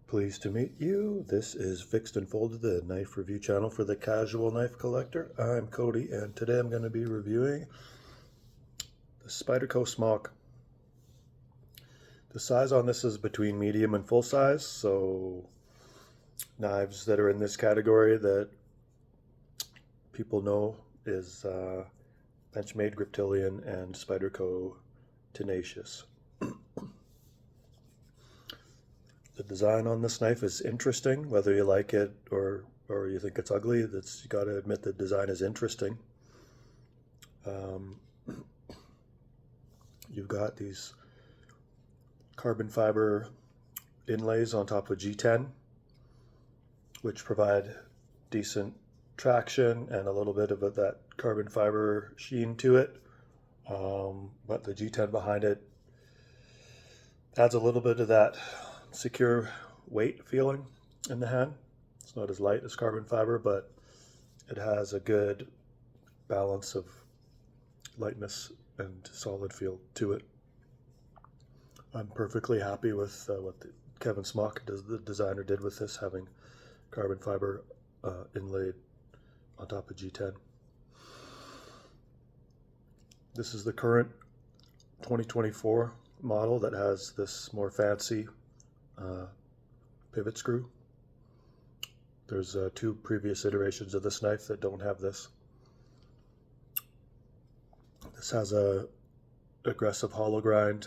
Pleased to meet you. This is Fixed and Folded, the knife review channel for the casual knife collector. I'm Cody, and today I'm going to be reviewing the Spyderco Smock. The size on this is between medium and full size, so knives that are in this category that people know is Benchmade Griptilian and Spyderco Tenacious. The design on this knife is interesting, whether you like it or you think it's ugly. You got to admit the design is interesting. You've got these carbon fiber inlays on top of G10, which provide decent traction and a little bit of that carbon fiber sheen to it. But the G10 behind it adds a little bit of that secure weight feeling in the hand. It's not as light as carbon fiber, but it has a good balance of lightness and solid feel to it. I'm perfectly happy with what Kevin Smock, the designer, did with this, having carbon fiber inlaid on top of G10. This is the current 2024 model that has this more fancy pivot screw. There's two previous iterations of this knife that don't have this. This has a aggressive hollow grind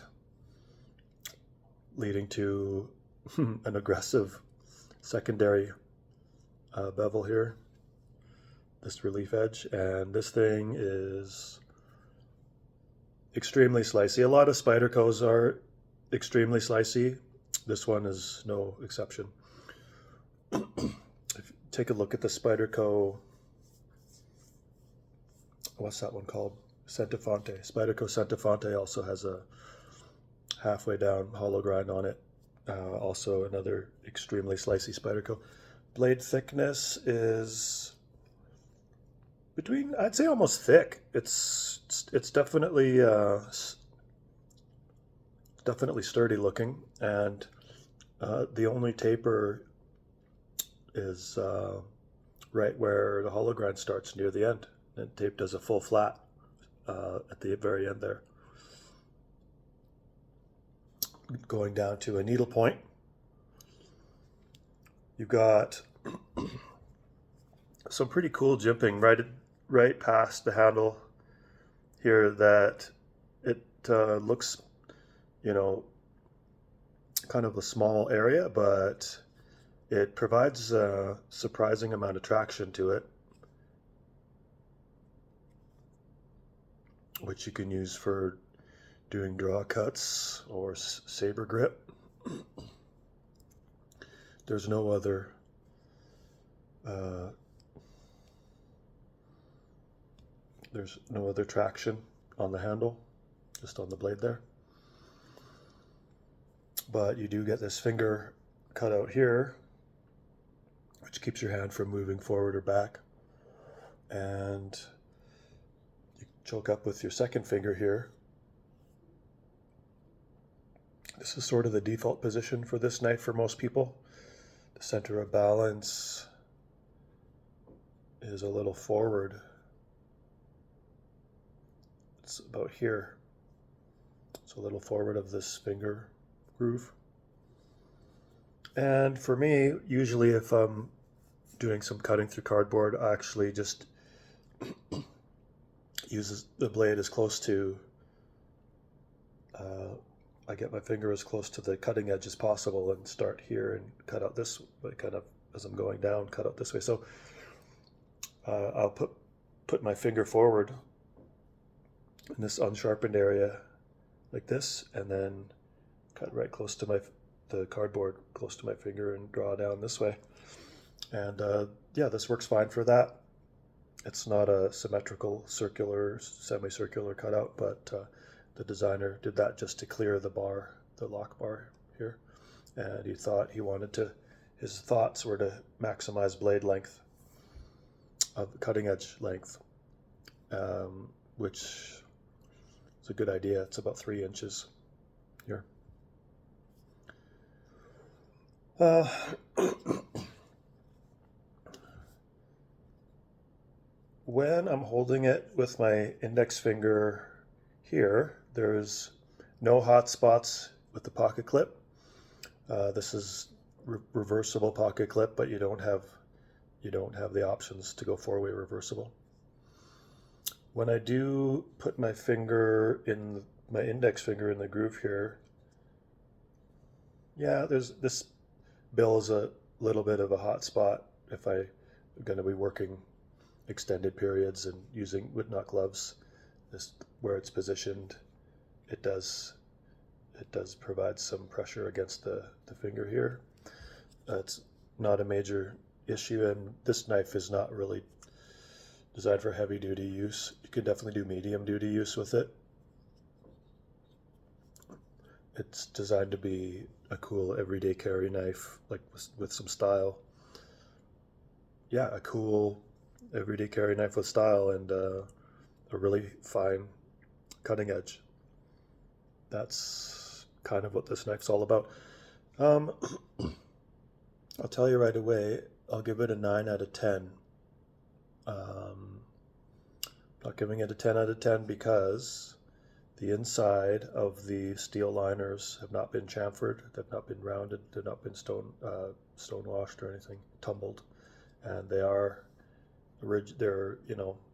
leading to an aggressive secondary bevel here, this relief edge, and this thing is extremely slicey. A lot of Spydercos are extremely slicey. This one is no exception. If you take a look at the Spyderco, what's that one called? Centofonte. Spyderco Centofonte also has a halfway down hollow grind on it. Also another extremely slicey Spyderco. Blade thickness is between, I'd say, almost thick. It's definitely definitely sturdy looking, and the only taper is right where the hollow grind starts near the end. And tape does a full flat at the very end there, going down to a needle point. You've got some pretty cool jimping right past the handle here that it looks, kind of a small area, but it provides a surprising amount of traction to it, which you can use for doing draw cuts or saber grip. There's no other traction on the handle, just on the blade there. But you do get this finger cut out here, which keeps your hand from moving forward or back. And you choke up with your second finger here. This is sort of the default position for this knife for most people. The center of balance is a little forward. It's about here. It's a little forward of this finger groove. And for me, usually if I'm doing some cutting through cardboard, I actually just use the blade as close to, I get my finger as close to the cutting edge as possible and start here and cut out this way, kind of as I'm going down, cut out this way. So I'll put my finger forward in this unsharpened area like this, and then cut right close to the cardboard, close to my finger, and draw down this way. And yeah, this works fine for that. It's not a symmetrical, circular, semicircular cutout, but the designer did that just to clear the bar, the lock bar here. And his thoughts were to maximize blade length, of cutting edge length, which is a good idea. It's about 3 inches here. Uh, when I'm holding it with my index finger here, there's no hot spots with the pocket clip. This is reversible pocket clip, but you don't have the options to go four-way reversible. When I do put my index finger in the groove here, yeah, there's this bill is a little bit of a hot spot if I'm going to be working extended periods and using with not gloves. This where it's positioned, it does provide some pressure against the finger here. It's not a major issue, and this knife is not really designed for heavy duty use. You can definitely do medium duty use with it. It's designed to be a cool everyday carry knife, like with some style. Yeah, a cool everyday carry knife with style and a really fine cutting edge. That's kind of what this knife's all about. I'll tell you right away, I'll give it a 9 out of 10. Not giving it a 10 out of 10 because the inside of the steel liners have not been chamfered, they've not been rounded, they've not been stone washed or anything, tumbled, and they're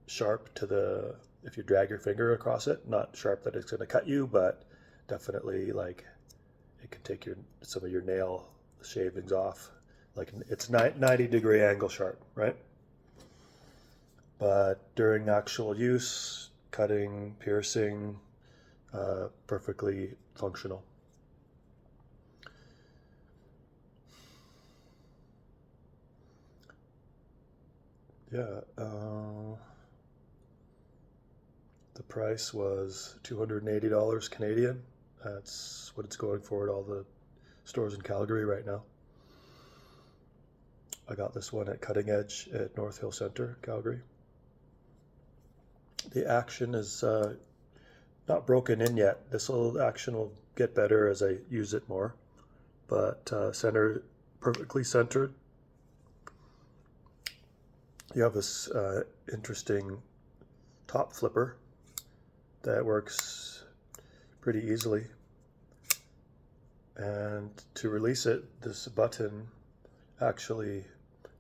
sharp to the if you drag your finger across it, not sharp that it's going to cut you, but definitely like it can take some of your nail shavings off. Like it's 90-degree angle sharp, right? But during actual use, cutting, piercing, perfectly functional. Yeah, the price was $280 Canadian. That's what it's going for at all the stores in Calgary right now. I got this one at Cutting Edge at North Hill Center, Calgary. The action is not broken in yet. Action will get better as I use it more, but perfectly centered. You have this interesting top flipper that works pretty easily, and to release it, this button actually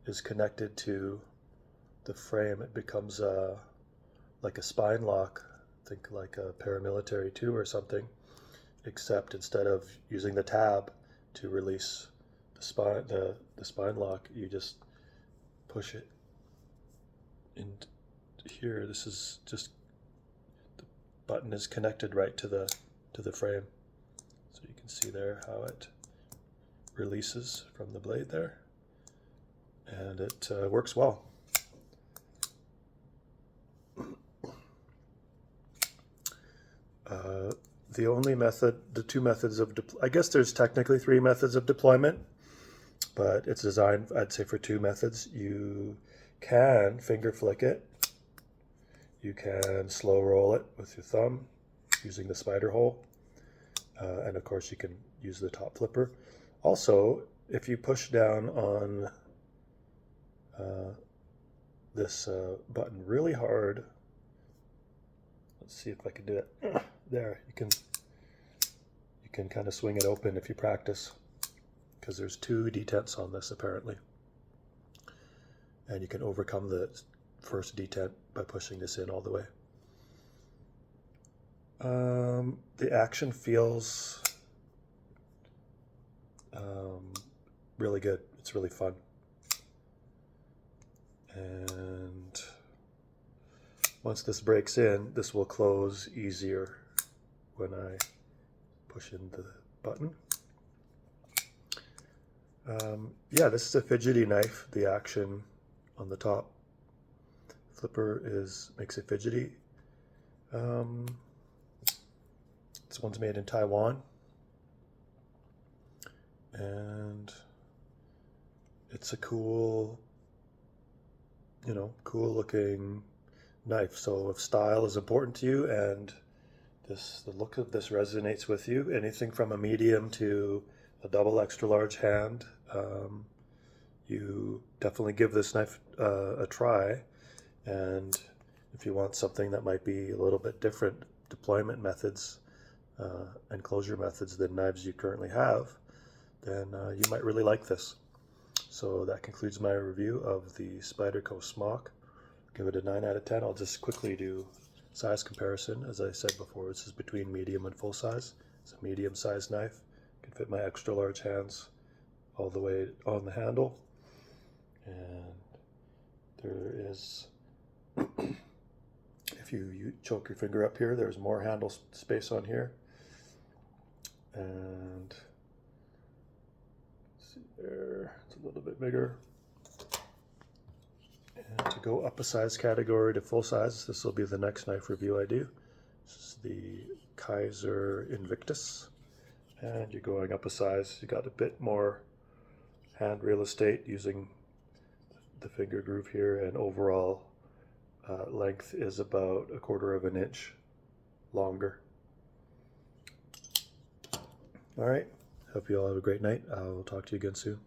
is connected to the frame. It becomes like a spine lock, think like a paramilitary 2 or something, except instead of using the tab to release the spine lock, you just push it in here. This is just the button is connected right to the frame, so you can see there how it releases from the blade there, and it works well. The two methods of I guess there's technically 3 methods of deployment, but it's designed, I'd say, for 2 methods. You can finger flick it. You can slow roll it with your thumb using the spider hole. And of course you can use the top flipper. Also, if you push down on this button really hard, let's see if I can do it. There, you can kind of swing it open if you practice, because there's 2 detents on this apparently, and you can overcome the first detent by pushing this in all the way. The action feels really good. It's really fun, and once this breaks in, this will close easier when I push in the button. Yeah, this is a fidgety knife. The action on the top flipper makes it fidgety. This one's made in Taiwan, and it's a cool looking knife. So if style is important to you and the look of this resonates with you, anything from a medium to a double extra large hand, you definitely give this knife a try. And if you want something that might be a little bit different deployment methods and closure methods than knives you currently have, then you might really like this. So that concludes my review of the Spyderco Smock. Give it a 9 out of 10. I'll just quickly do size comparison. As I said before, this is between medium and full size. It's a medium sized knife. Can fit my extra large hands all the way on the handle. And there is, if you choke your finger up here, there's more handle space on here. And see there, it's a little bit bigger. And to go up a size category to full size, this will be the next knife review I do. This is the Kaiser Invictus. And you're going up a size, you got a bit more hand real estate using the finger groove here, and overall length is about 1/4 of an inch longer. All right, hope you all have a great night. I'll talk to you again soon.